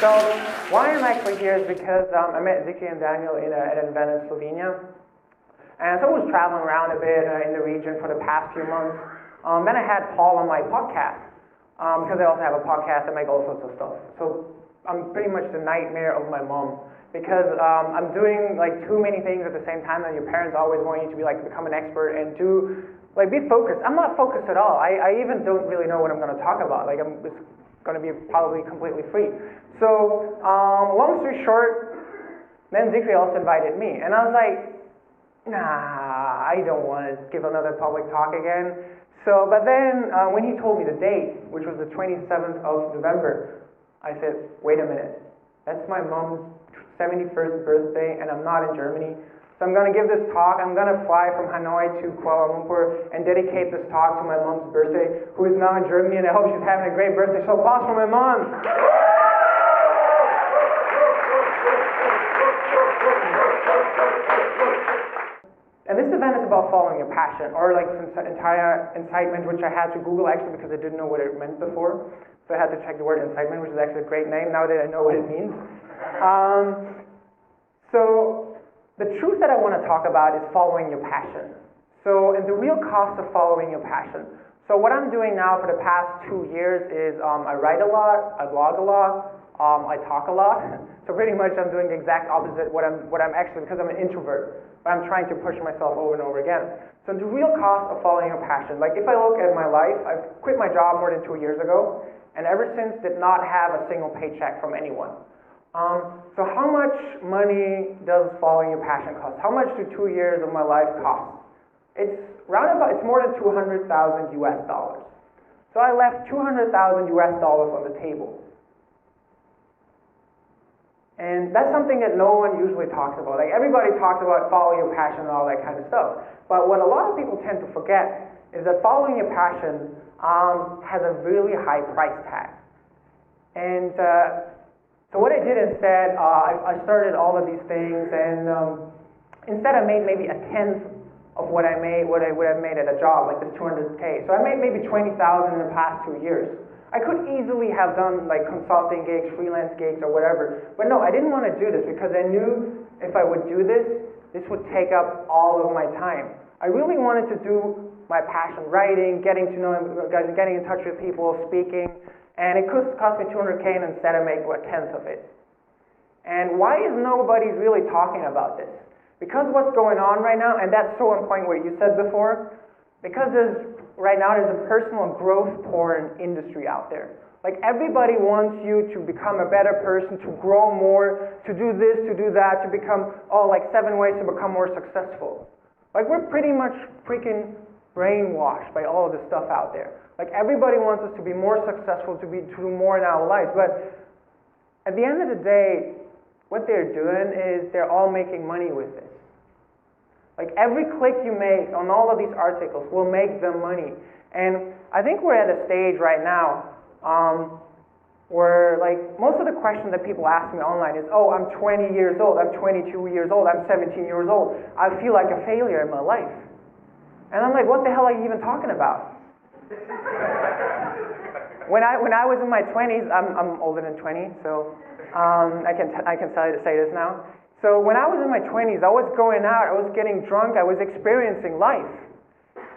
So why I'm actually here is because I met Ziki and Daniel at an event in Slovenia. And so I was traveling around a bit in the region for the past few months. Then I had Paul on my podcast, because I also have a podcast that make all sorts of stuff. So I'm pretty much the nightmare of my mom, because I'm doing like too many things at the same time, and your parents always want you to be like become an expert and be focused. I'm not focused at all. I even don't really know what I'm going to talk about. Like I'm just going to be probably completely free. So long story short, then Zikri also invited me, and I was like, nah, I don't want to give another public talk again. So, but then when he told me the date, which was the 27th of November, I said, wait a minute, that's my mom's 71st birthday, and I'm not in Germany. So I'm going to give this talk. I'm going to fly from Hanoi to Kuala Lumpur and dedicate this talk to my mom's birthday, who is now in Germany, and I hope she's having a great birthday. So applause for my mom. And this event is about following your passion, or like this entire incitement, which I had to Google actually because I didn't know what it meant before. So I had to check the word incitement, which is actually a great name now that I know what it means. So the truth that I want to talk about is following your passion. So, and the real cost of following your passion. So what I'm doing now for the past 2 years is I write a lot, I blog a lot, I talk a lot. So pretty much I'm doing the exact opposite what I'm actually, because I'm an introvert, but I'm trying to push myself over and over again. So the real cost of following your passion, like if I look at my life, I've quit my job more than 2 years ago, and ever since did not have a single paycheck from anyone. So how much money does following your passion cost? How much do 2 years of my life cost? It's more than $200,000 US dollars. So I left $200,000 US dollars on the table. And that's something that no one usually talks about. Like everybody talks about following your passion and all that kind of stuff. But what a lot of people tend to forget is that following your passion has a really high price tag. And so what I did instead, I started all of these things, and instead I made maybe a tenth of what I would have made at a job, like this 200K. So I made maybe 20,000 in the past 2 years. I could easily have done like consulting gigs, freelance gigs, or whatever. But no, I didn't want to do this because I knew if I would do this, this would take up all of my time. I really wanted to do my passion, writing, getting to know, getting in touch with people, speaking, and it could cost me 200K, and instead I make a tenth of it. And why is nobody really talking about this? Because what's going on right now, and that's so on point what you said before, because right now there's a personal growth porn industry out there. Like everybody wants you to become a better person, to grow more, to do this, to do that, to become, like 7 ways to become more successful. Like we're pretty much freaking brainwashed by all of this stuff out there. Like everybody wants us to be more successful, to do more in our lives. But at the end of the day, what they're doing is they're all making money with this. Like every click you make on all of these articles will make them money. And I think we're at a stage right now where like most of the questions that people ask me online is, oh, I'm 20 years old, I'm 22 years old, I'm 17 years old. I feel like a failure in my life. And I'm like, what the hell are you even talking about? When I was in my 20s, I'm older than 20, so I can say this now. So when I was in my 20s, I was going out, I was getting drunk, I was experiencing life.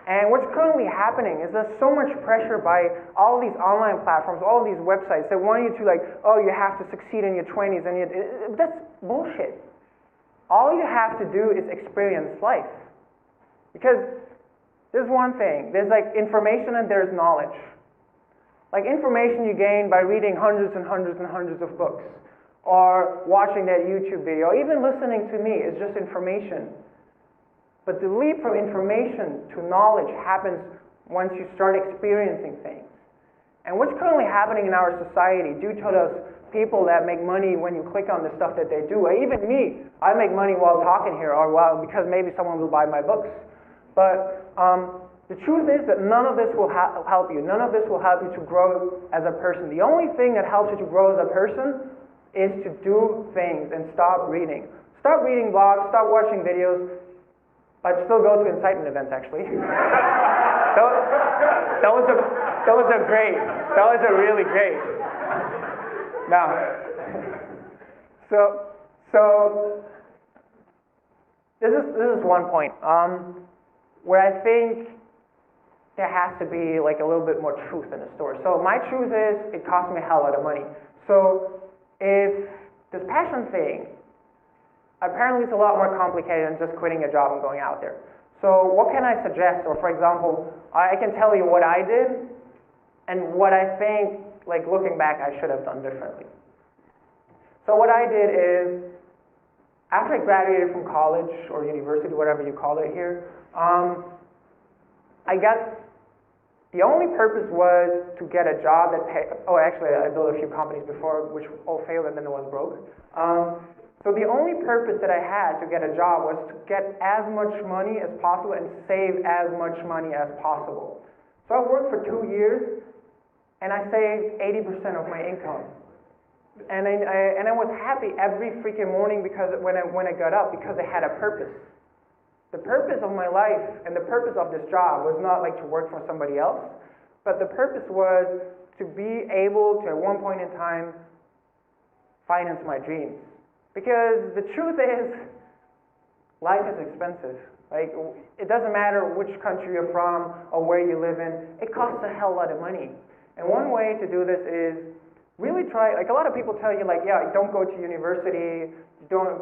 And what's currently happening is there's so much pressure by all these online platforms, all these websites that want you to like, oh, you have to succeed in your 20s, and that's bullshit. All you have to do is experience life. Because there's one thing, there's like information and there's knowledge. Like information you gain by reading hundreds and hundreds and hundreds of books, or watching that YouTube video, or even listening to me is just information. But the leap from information to knowledge happens once you start experiencing things. And what's currently happening in our society, due to those people that make money when you click on the stuff that they do, even me, I make money while talking here, or because maybe someone will buy my books. But the truth is that none of this will help you. None of this will help you to grow as a person. The only thing that helps you to grow as a person is to do things and stop reading. Stop reading blogs, stop watching videos, but still go to incitement events, actually. Those are great. Those are really great. Now, So this is one point where I think there has to be like a little bit more truth in the story. So my truth is it cost me a hell lot of money. So if this passion thing, apparently it's a lot more complicated than just quitting a job and going out there. So what can I suggest? Or for example, I can tell you what I did and what I think, like looking back, I should have done differently. So what I did is, after I graduated from college or university, whatever you call it here, the only purpose was to get a job that paid. Oh, actually, I built a few companies before, which all failed, and then the one broke. So the only purpose that I had to get a job was to get as much money as possible and save as much money as possible. So I worked for 2 years, and I saved 80% of my income. And I was happy every freaking morning because when I got up, because I had a purpose. The purpose of my life and the purpose of this job was not like to work for somebody else, but the purpose was to be able to, at one point in time, finance my dreams. Because the truth is, life is expensive. Like, it doesn't matter which country you're from or where you live in, it costs a hell lot of money. And one way to do this is really try, like a lot of people tell you like, yeah, don't go to university,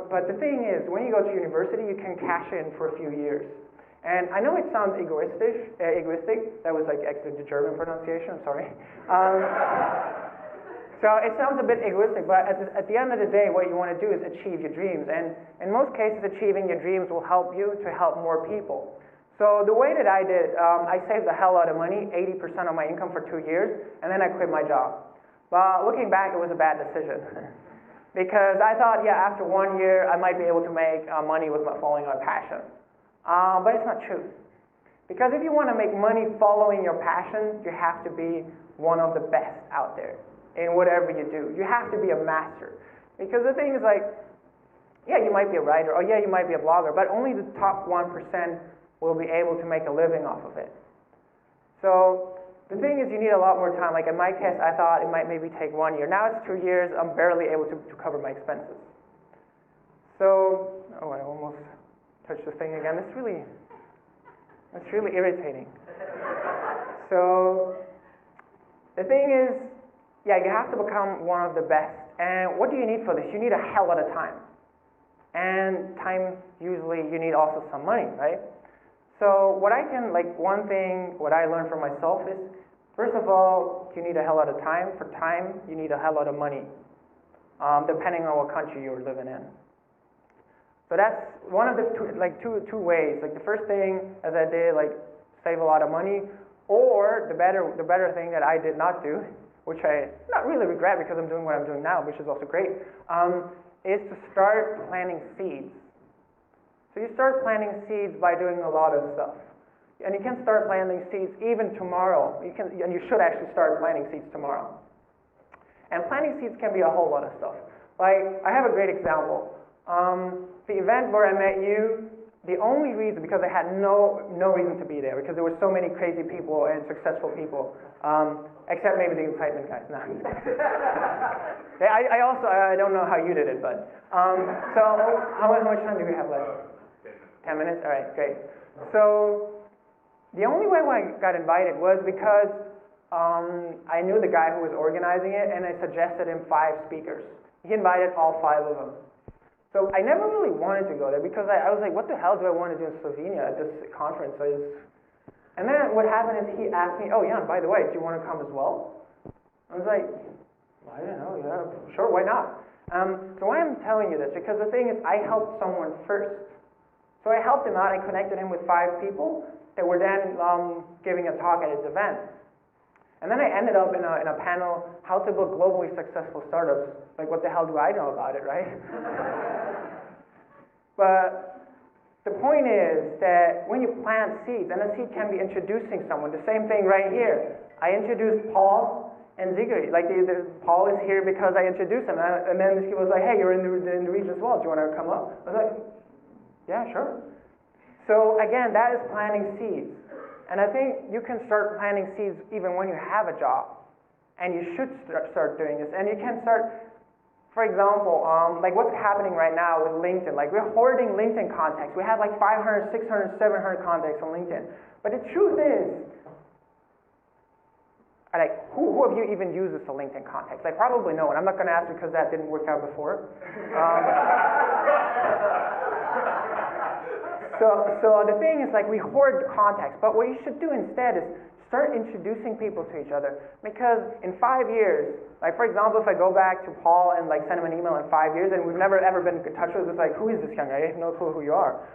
but the thing is, when you go to university, you can cash in for a few years. And I know it sounds egoistic, that was like actually the German pronunciation, I'm sorry. So it sounds a bit egoistic, but at the end of the day, what you want to do is achieve your dreams. And in most cases, achieving your dreams will help you to help more people. So the way that I did, I saved a hell lot of money, 80% of my income for 2 years, and then I quit my job. But looking back, it was a bad decision. Because I thought, yeah, after 1 year, I might be able to make money with following my passion. But it's not true. Because if you want to make money following your passion, you have to be one of the best out there in whatever you do. You have to be a master. Because the thing is like, yeah, you might be a writer, or yeah, you might be a blogger, but only the top 1% will be able to make a living off of it. So the thing is, you need a lot more time. Like in my case, I thought it might maybe take 1 year. Now it's 2 years, I'm barely able to cover my expenses. So, oh, I almost touched the thing again. It's really irritating. So the thing is, yeah, you have to become one of the best. And what do you need for this? You need a hell lot of time. And time, usually, you need also some money, right? So what I learned from myself is, first of all, you need a hell lot of time. For time, you need a hell lot of money, depending on what country you're living in. So that's one of the two ways. Like the first thing, as I did, like save a lot of money, or the better thing that I did not do, which I not really regret because I'm doing what I'm doing now, which is also great, is to start planting seeds. So you start planting seeds by doing a lot of stuff. And you can start planting seeds even tomorrow. And you should actually start planting seeds tomorrow. And planting seeds can be a whole lot of stuff. Like, I have a great example. The event where I met you, the only reason, because I had no reason to be there, because there were so many crazy people and successful people, except maybe the Incitement guys. No. I don't know how you did it, but so how much time do we have left? 10 minutes? All right, great. So the only way I got invited was because I knew the guy who was organizing it, and I suggested him 5 speakers. He invited all 5 of them. So I never really wanted to go there because I was like, what the hell do I want to do in Slovenia at this conference? And then what happened is he asked me, oh, Yann, by the way, do you want to come as well? I was like, I don't know, yeah, sure, why not? So why I'm telling you this? Because the thing is, I helped someone first. So I helped him out. I connected him with 5 people that were then giving a talk at his event. And then I ended up in a panel, how to build globally successful startups. Like, what the hell do I know about it, right? But the point is that when you plant seeds, and a seed can be introducing someone, the same thing right here. I introduced Paul and Ziggy. Like, Paul is here because I introduced him. And then this kid was like, hey, you're in the region as well. Do you want to come up? I was like, yeah, sure. So again, that is planting seeds. And I think you can start planting seeds even when you have a job. And you should start doing this. And you can start For example, like what's happening right now with LinkedIn, like we're hoarding LinkedIn contacts. We have like 500, 600, 700 contacts on LinkedIn. But the truth is, like, who of you even uses the LinkedIn contacts? Like, probably no one. I'm not going to ask because that didn't work out before. So the thing is, like, we hoard contacts. But what you should do instead is start introducing people to each other. Because in 5 years, like, for example, if I go back to Paul and, like, send him an email in 5 years, and we've never ever been in touch with, it's like, who is this young guy? I have no clue who you are.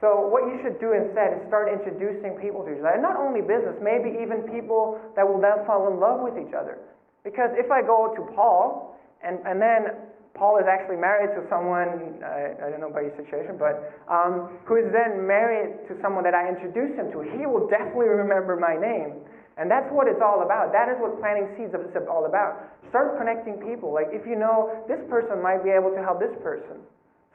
So what you should do instead is start introducing people to each other. And not only business, maybe even people that will then fall in love with each other. Because if I go to Paul, and then Paul is actually married to someone, I don't know about your situation, but who is then married to someone that I introduced him to, he will definitely remember my name. And that's what it's all about. That is what planting seeds is all about. Start connecting people. Like, if you know this person might be able to help this person,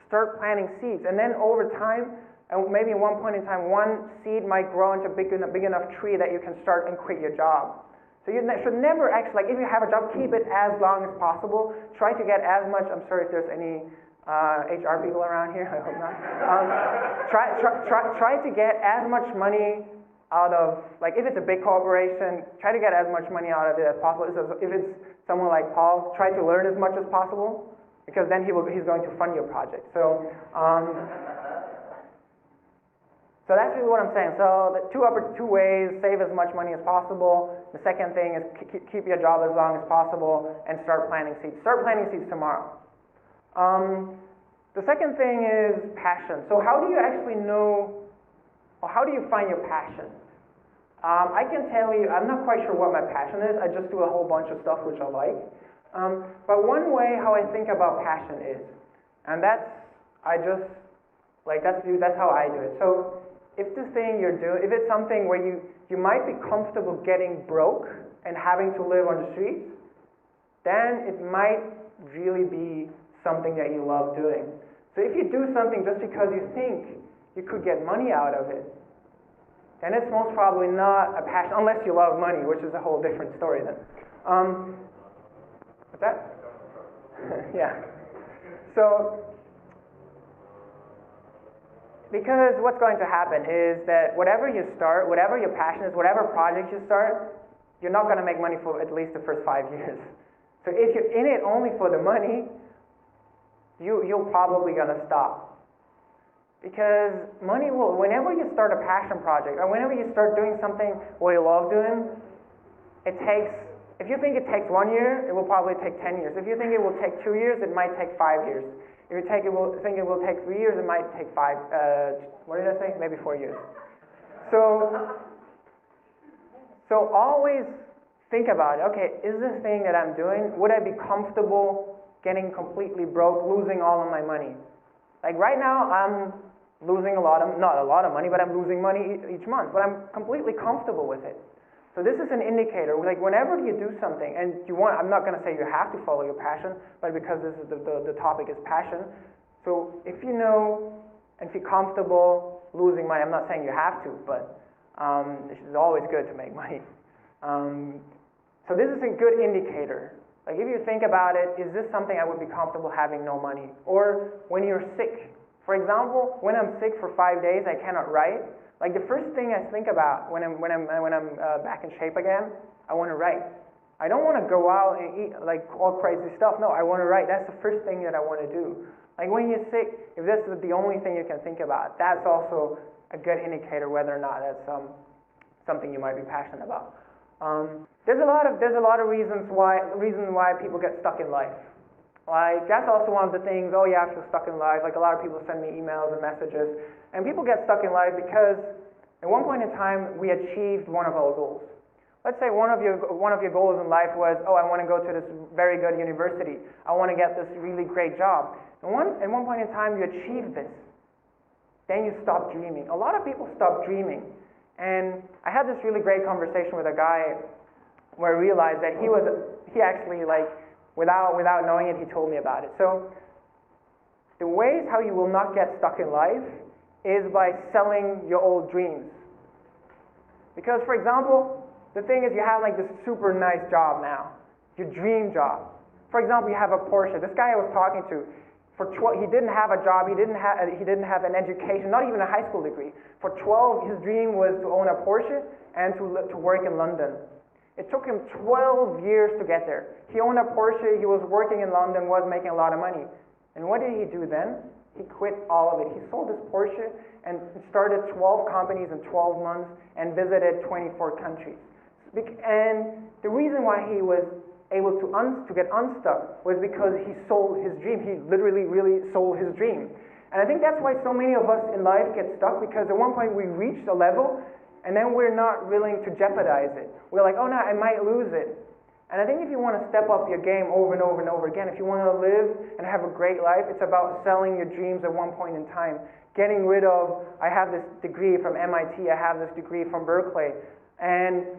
start planting seeds. And then over time, and maybe at one point in time, one seed might grow into a big enough tree that you can start and quit your job. So you should never actually, like, if you have a job, keep it as long as possible. Try to get as much, I'm sorry if there's any HR people around here, I hope not. Try to get as much money out of, like, if it's a big corporation, try to get as much money out of it as possible. If it's someone like Paul, try to learn as much as possible, because then he's going to fund your project. So that's really what I'm saying. So the two ways: save as much money as possible. The second thing is keep your job as long as possible, and start planting seeds. Start planting seeds tomorrow. The second thing is passion. So how do you actually know, or how do you find your passion? I can tell you, I'm not quite sure what my passion is. I just do a whole bunch of stuff which I like. But one way how I think about passion is, and that's how I do it. So if the thing you're doing, if it's something where you might be comfortable getting broke and having to live on the streets, then it might really be something that you love doing. So if you do something just because you think you could get money out of it, then it's most probably not a passion, unless you love money, which is a whole different story then. What's that? Yeah. So, because what's going to happen is that whatever you start, whatever your passion is, whatever project you start, you're not going to make money for at least the first 5 years. So if you're in it only for the money, you're probably going to stop. Because money will, whenever you start a passion project, or whenever you start doing something what you love doing, if you think it takes 1 year, it will probably take 10 years. If you think it will take 2 years, it might take 5 years. If you think it will take 3 years, it might take what did I say? Maybe 4 years. So always think about it. Okay, is this thing that I'm doing, would I be comfortable getting completely broke, losing all of my money? Like right now, I'm losing not a lot of money, but I'm losing money each month. But I'm completely comfortable with it. So this is an indicator. Like whenever you do something, and I'm not going to say you have to follow your passion, but because this is the topic is passion. So if you know and feel comfortable losing money, I'm not saying you have to, but it's always good to make money. So this is a good indicator. Like if you think about it, is this something I would be comfortable having no money? Or when you're sick, for example, when I'm sick for 5 days, I cannot write. Like the first thing I think about when I'm back in shape again, I want to write. I don't want to go out and eat like all crazy stuff. No, I want to write. That's the first thing that I want to do. Like when you're sick, if this is the only thing you can think about, that's also a good indicator whether or not that's something you might be passionate about. There's a lot of reasons why people get stuck in life. Like that's also one of the things. Oh yeah, I feel stuck in life. Like a lot of people send me emails and messages, and people get stuck in life because at one point in time we achieved one of our goals. Let's say one of your goals in life was, oh, I want to go to this very good university. I want to get this really great job. And at one point in time you achieved this. Then you stop dreaming. A lot of people stop dreaming. And I had this really great conversation with a guy where I realized that he actually like, without knowing it, he told me about it. So the ways how you will not get stuck in life is by selling your old dreams. Because for example, the thing is you have like this super nice job now, your dream job. For example, you have a Porsche. This guy I was talking to, he didn't have a job, he didn't have an education, not even a high school degree. For 12, his dream was to own a Porsche and to work in London. It took him 12 years to get there. He owned a Porsche, he was working in London, was making a lot of money. And what did he do then? He quit all of it. He sold his Porsche and started 12 companies in 12 months and visited 24 countries. And the reason why he was able to get unstuck was because he sold his dream. He literally really sold his dream. And I think that's why so many of us in life get stuck, because at one point we reach a level and then we're not willing to jeopardize it. We're like, oh no, I might lose it. And I think if you want to step up your game over and over and over again, if you want to live and have a great life, it's about selling your dreams at one point in time. Getting rid of, I have this degree from MIT, I have this degree from Berkeley. And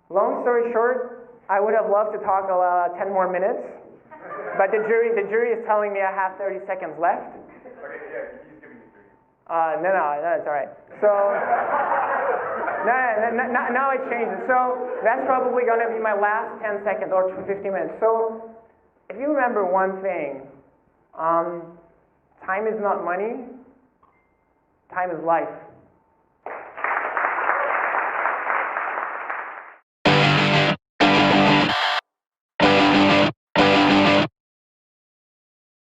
long story short, I would have loved to talk 10 more minutes, but the jury is telling me I have 30 seconds left. Okay, yeah, he's giving you 30. No, it's all right. So, now it changes. So that's probably going to be my last 10 seconds or 15 minutes. So if you remember one thing, time is not money, time is life.